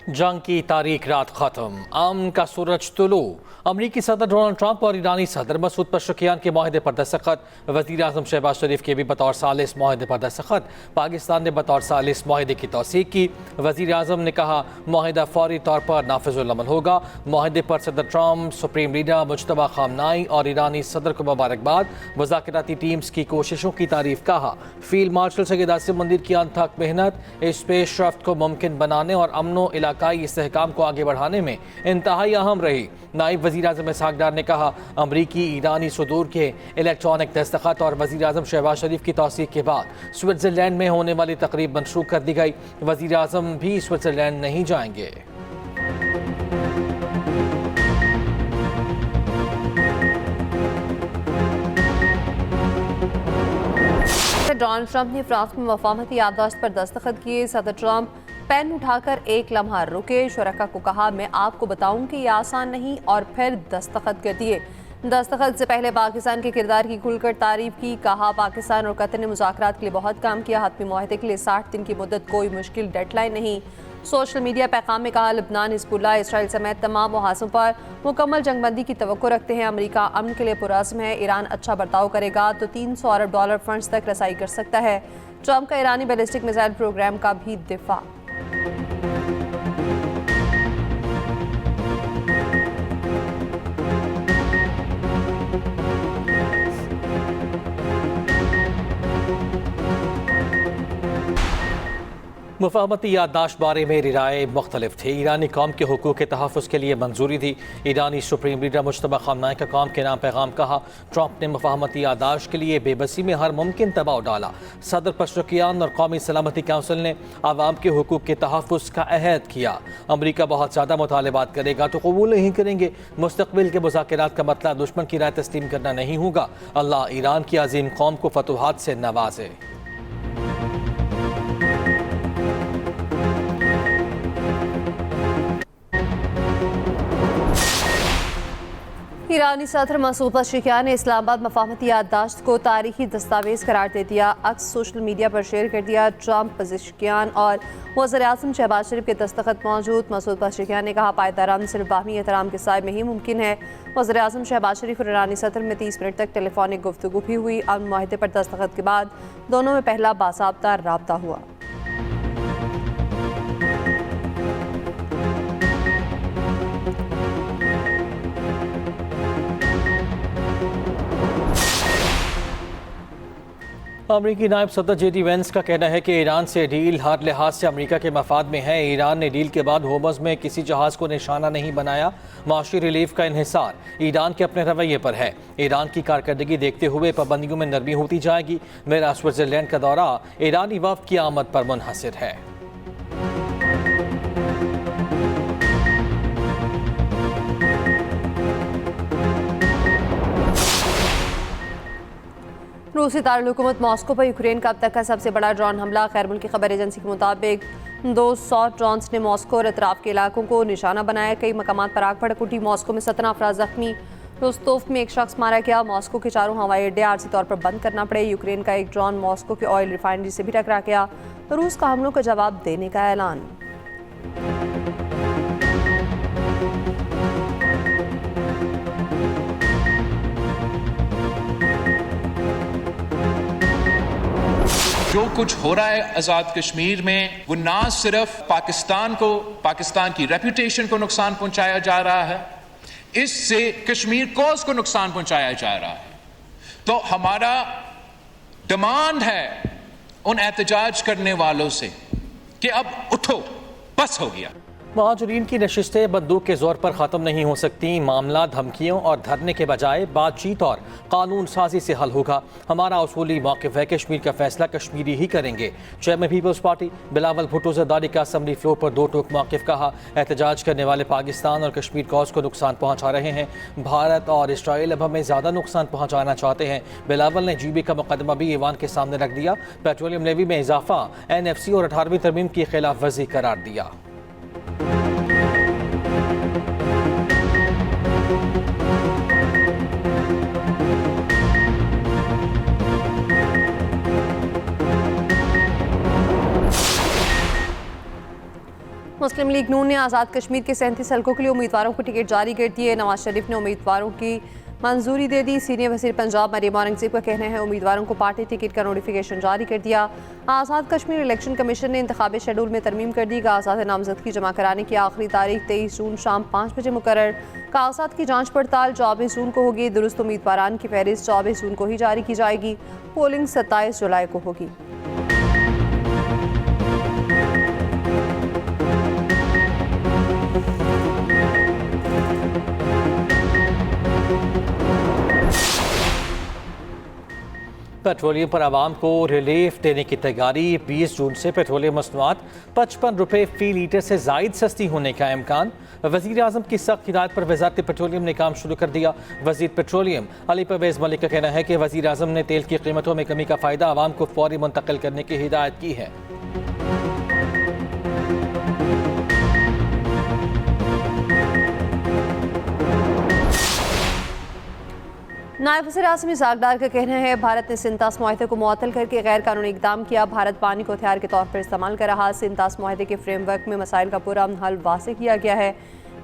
जंग की तारीख रात खत्म, अमन का सूरज तुलू। अमरीकी सदर डोनाल्ड ट्रंप और ईरानी सदर मसूद पशकियान के माहिदे पर दस्तखत। वज़ीर आज़म शहबाज शरीफ के भी बतौर सालिस माहिदे पर दस्तखत। पाकिस्तान ने बतौर सालिस माहिदे की तौसीक की। वज़ीर आज़म ने कहा माहिदा फौरी तौर पर नाफिजुल अमल होगा। माहिदे पर सदर Trump, supreme leader Mujtaba Khamenei और ईरानी सदर को मुबारकबाद। मुज़ाकराती टीम्स की कोशिशों की तारीफ। कहा फील्ड मार्शल सैयद आसिम मंदिर की अनथक मेहनत इस पेशरफ्त को मुमकिन बनाने और अमनो इलाकाई इस्तेहकाम को आगे बढ़ाने में इंतहाई अहम रही। नायब वज़ीर आज़म इसहाक डार ने कहा अमरीकी ईरानी सदूर के इलेक्ट्रॉनिक दस्तखत और वज़ीर आज़म शहबाज शरीफ की तौसीक के बाद स्विट्ज़रलैंड में होने वाली तकरीब मनसूख कर दी गई। वज़ीर आज़म भी स्विट्ज़रलैंड नहीं जाएंगे। डोनाल्ड ट्रंप ने फ्रांस में मफाहमती याददाश्त पर दस्तखत किए। सदर ट्रंप पेन उठाकर एक लम्हा रुके, शुरका को कहा मैं आपको बताऊं कि यह आसान नहीं, और फिर दस्तखत कर दिए। दस्तखत से पहले पाकिस्तान के किरदार की खुलकर तारीफ की। कहा पाकिस्तान और कतर ने मुज़ाकरात के लिए बहुत काम किया। हतमी मुआहदे के लिए 60 दिन की मुद्दत कोई मुश्किल डेडलाइन नहीं। सोशल मीडिया पैगाम में कहा लबनान, हिज़्बुल्लाह, इसराइल समेत तमाम मुहासों पर मुकम्मल जंगबंदी की तवक्को रखते हैं। अमेरिका अमन के लिए पुरअज़्म है। ईरान अच्छा बर्ताव करेगा तो $300 अरब फंड्स तक रसाई कर सकता है। ट्रंप का ईरानी बैलिस्टिक मिसाइल प्रोग्राम का भी दिफा। मुफाहमती याददाश्त बारे मेरी राय मुख्तलिफ थी। ईरानी कौम के हुकूक के तहफ़्फ़ुज़ के लिए मंजूरी दी। ईरानी सुप्रीम लीडर मुज्तबा खामनाई का कौम के नाम पैगाम। कहा ट्रंप ने मुफाहमती याददाश्त के लिए बेबसी में हर मुमकिन दबाव डाला। सदर पशकियान और कौमी सलामती काउंसिल ने आवाम के हुकूक के तहफ़्फ़ुज़ का अहद किया। अमरीका बहुत ज़्यादा मुतालबात करेगा तो कबूल नहीं करेंगे। मुस्तक़बिल के मुज़ाकरात का मतलब दुश्मन की राय तस्लीम करना नहीं होगा। अल्लाह ईरान की अजीम कौम को फतूहात से नवाजे। ईरानी सदर मसूद पशकियान ने इस्लामाबाद मफाहमती याददाश्त को तारीखी दस्तावेज करार दे दिया। अक्स सोशल मीडिया पर शेयर कर दिया। ट्रंप, पशकियान और वज़ीर आज़म शहबाज शरीफ के दस्तखत मौजूद। मसूद पशकियान ने कहा पायदार अमन सिर्फ बाहमी एहतराम के साए में ही मुमकिन है। वज़ीर आज़म शहबाज शरीफ और ईरानी सदर में 30 मिनट तक टेलीफोनिक गुफ्तगू भी हुई। अमन मुआहदे पर दस्तखत के बाद दोनों में पहला बासाब्ता राब्ता हुआ। अमरीकी नायब सदर JD वेंस का कहना है कि ईरान से डील हर लिहाज से अमरीका के मफाद में है। ईरान ने डील के बाद होमस में किसी जहाज़ को निशाना नहीं बनाया। माशी रिलीफ का इन्हिसार ईरान के अपने रवैये पर है। ईरान की कारकर्दगी देखते हुए पाबंदियों में नरमी होती जाएगी। मेरा स्विट्ज़रलैंड का दौरा ईरानी वफ़द की आमद पर मुनहसर है। रूसी दारुल-हुकूमत मॉस्को पर यूक्रेन का अब तक का सबसे बड़ा ड्रोन हमला। खैर मुल्की खबर एजेंसी के मुताबिक 200 ड्रोन्स ने मॉस्को और अतराफ के इलाकों को निशाना बनाया। कई मकामात पर आग भड़क उठी। मॉस्को में 17 अफराद जख्मी। रोस्तोफ में एक शख्स मारा गया। मॉस्को के चारों हवाई अड्डे आर्जी तौर पर बंद करना पड़े। यूक्रेन का एक ड्रोन मॉस्को के ऑयल रिफाइनरी से भी टकरा गया। रूस का हमलों का जवाब देने का ऐलान। जो कुछ हो रहा है आज़ाद कश्मीर में, वो ना सिर्फ पाकिस्तान को, पाकिस्तान की रेपुटेशन को नुकसान पहुंचाया जा रहा है, इससे कश्मीर कॉज को नुकसान पहुंचाया जा रहा है। तो हमारा डिमांड है उन एहतजाज करने वालों से कि अब उठो, बस हो गया। महाजरीन की नशिस्तें बंदूक के जोर पर ख़त्म नहीं हो सकती। मामला धमकियों और धरने के बजाय बातचीत और कानून साजी से हल होगा। हमारा उसूली मौक़िफ़ है कश्मीर का फैसला कश्मीरी ही करेंगे। चेयरमैन पीपल्स पार्टी बिलावल भुट्टो ज़रदारी का असम्बली फ्लोर पर दो टोक मौक़िफ़। कहा एहतजाज करने वाले पाकिस्तान और कश्मीर कॉज को नुकसान पहुँचा रहे हैं। भारत और इसराइल अब हमें ज़्यादा नुकसान पहुँचाना चाहते हैं। बिलावल ने GB का मुकदमा भी ईवान के सामने रख दिया। पेट्रोलियम लेवी में इजाफा NFC और 18वीं तरमीम की खिलाफ वर्जी करार दिया। मुस्लिम लीग नून ने आज़ाद कश्मीर के 37 हलकों के लिए उम्मीदवारों को टिकट जारी कर दिए। नवाज शरीफ ने उम्मीदवारों की मंजूरी दे दी। सीनियर वज़ीर पंजाब मरियम औरंगज़ेब का कहना है उम्मीदवारों को पार्टी टिकट का नोटिफिकेशन जारी कर दिया। आज़ाद कश्मीर इलेक्शन कमीशन ने इंतखाबी शेड्यूल में तरमीम कर दी। कागजात नामजदगी जमा कराने की आखिरी तारीख 23 जून शाम 5 बजे मुकर्रर। कागजात की जाँच पड़ताल 24 जून को होगी। दुरुस्त उम्मीदवारान की फहरिस्त 24 जून को ही जारी की जाएगी। पोलिंग 27 जुलाई को होगी। पेट्रोलियम पर आवाम को रिलीफ देने की तैयारी। 20 जून से पेट्रोलियम मसनूआत 55 रुपये फी लीटर से जायद सस्ती होने का इम्कान। वज़ीर आज़म की सख्त हिदायत पर वज़ारत पेट्रोलियम ने काम शुरू कर दिया। वज़ीर पेट्रोलियम अली परवेज़ मलिक का कहना है कि वज़ीर आज़म ने तेल की कीमतों में कमी का फ़ायदा आवाम को फौरी मुंतकिल करने की हिदायत की है। नायब वज़ीर आज़म इज़हाक़ का कहना है भारत ने सिंतास मुआहदे को मुअत्तल करके गैर कानूनी इक़दाम किया। भारत पानी को हथियार के तौर पर इस्तेमाल कर रहा। सिंतास मुआहदे के फ्रेमवर्क में मसाइल का पूरा हल वाज़ेह किया गया है।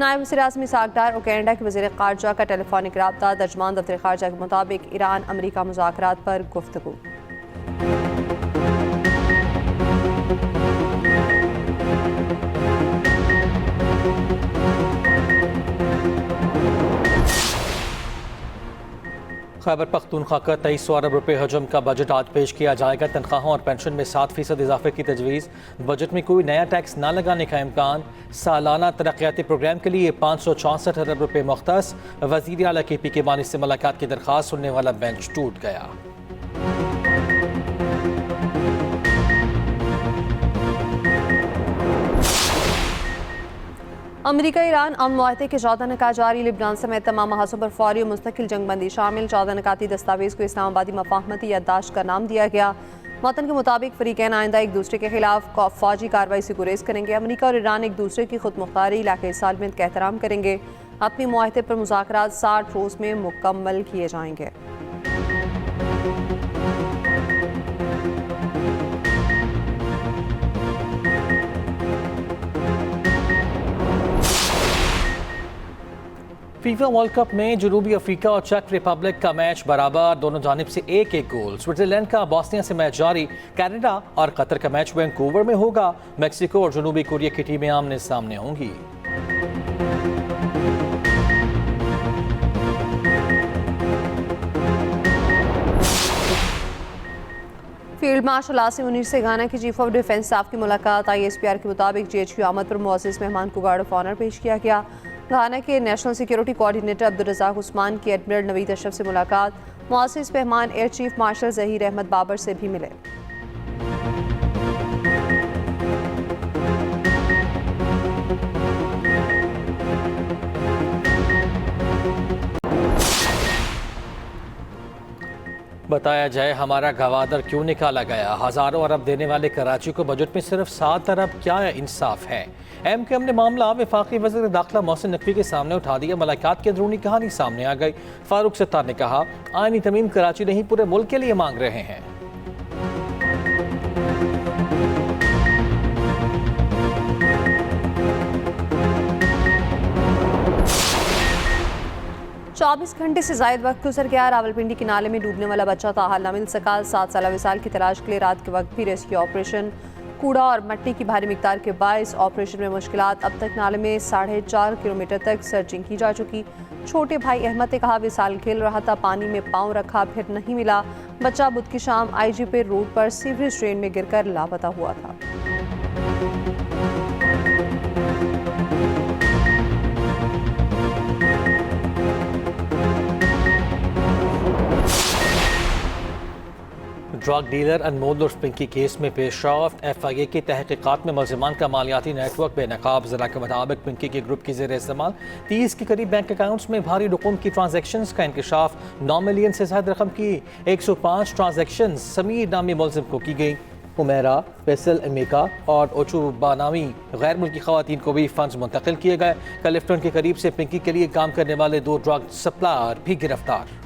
नायब वज़ीर आज़म इज़हाक़ और कैनेडा के वज़ीर ख़ारजा का टेलीफोनिक रब्ता। तर्जमान दफ्तर ख़ारजा के मुताबिक ईरान अमरीका मुज़ाकरात पर गुफ्तगू। खैबर पख्तूनख्वा का 2300 अरब रुपये हजम का बजट आज पेश किया जाएगा। तनख्वाहों और पेंशन में 7% इजाफे की तजवीज़। बजट में कोई नया टैक्स न लगाने का इम्कान। सालाना तरक्याती प्रोग्राम के लिए 564 अरब रुपये मुख्तस। वज़ीर आला KP के बानी से मुलाकात की दरख्वास्त सुनने वाला बेंच टूट गया। अमरीका ईरान अमन मुआहदे के 14 निकात जारी। लिबनान समेत तमाम महाजों पर फौरी और मुस्तकिल जंगबंदी शामिल। 14 निकाती दस्तावेज़ को इस्लामाबादी मफाहमती याददाश्त का नाम दिया गया। मतन के मुताबिक फ़रीक़ैन आइंदा एक दूसरे के खिलाफ फौजी कार्रवाई से गुरेज करेंगे। अमरीका और ईरान एक दूसरे की खुद मुख्तारी इलाक़ाई सालमियत का एहतराम करेंगे। अपनी मुआहदे पर मुज़ाकरात 60 रोज़ में मुकम्मल किए जाएंगे। फीफा वर्ल्ड कप में जनूबी अफ्रीका और चेक रिपब्लिक का मैच बराबर। दोनों जानिब से एक एक गोल। स्विट्जरलैंड का बॉस्निया से मैच जारी। कनाडा और कतर का मैच वैंकूवर में होगा। मेक्सिको और जनूबी कोरिया की टीमें आमने सामने होंगी। फील्ड मार्शल आसिम मुनीर से घाना के चीफ ऑफ डिफेंस स्टाफ की मुलाकात। ISPR के मुताबिक GHQ आमद पर मुअज़्ज़िज़ मेहमान को गार्ड ऑफ ऑनर पेश किया गया। घाना के national security coordinator Abdul Razak Usman की एडमिरल नवीद अशरफ से मुलाकात। मुअज़्ज़िज़ मेहमान air chief marshal Zaheer Ahmed Babar से भी मिले। बताया जाए हमारा गवादर क्यों निकाला गया। हज़ारों अरब देने वाले कराची को बजट में सिर्फ 7 अरब क्या इंसाफ है। MKM ने मामला वफाकी वज़ीर दाखिला मोहसिन नकवी के सामने उठा दिया। मुलाकात की अंदरूनी कहानी सामने आ गई। फारूक सत्तार ने कहा आईनी तमीम कराची नहीं पूरे मुल्क के लिए मांग रहे हैं। चौबीस घंटे से जायद वक्त गुजर गया। रावलपिंडी के नाले में डूबने वाला बच्चा ताहाल न मिल सका। 7 साल विसाल की तलाश के लिए रात के वक्त भी रेस्क्यू ऑपरेशन। कूड़ा और मट्टी की भारी मिकदार के बायस ऑपरेशन में मुश्किलात। अब तक नाले में 4.5 किलोमीटर तक सर्चिंग की जा चुकी। छोटे भाई अहमद ने कहा विसाल खेल रहा था, पानी में पाँव रखा फिर नहीं मिला। बच्चा बुध की शाम IG पे रोड पर सीवरेज ड्रेन में गिरकर लापता हुआ था। ड्रग डीलर अनमोल उर्फ पिंकी केस में पेशरफ्त। FIA की तहकीकात में मुल्ज़िमान का मालियाती नेटवर्क बेनकाब। ज़रा के मुताबिक पिंकी के ग्रुप की ज़ेर इस्तेमाल 30 के करीब बैंक अकाउंट्स में भारी रकम की ट्रांजेक्शन्स का इंकशाफ। 9 मिलियन से ज़्यादा रकम की 105 ट्रांजेक्शन समीर नामी मुल्ज़िम को की गई। हुमैरा, फैसल, अमेका और ओचुबा नामी गैर मुल्की ख़वातीन को भी फंड्स मुंतकिल किए गए। क्लिफ्टन के करीब से पिंकी के लिए काम करने वाले 2 ड्रग सप्लायर भी गिरफ्तार।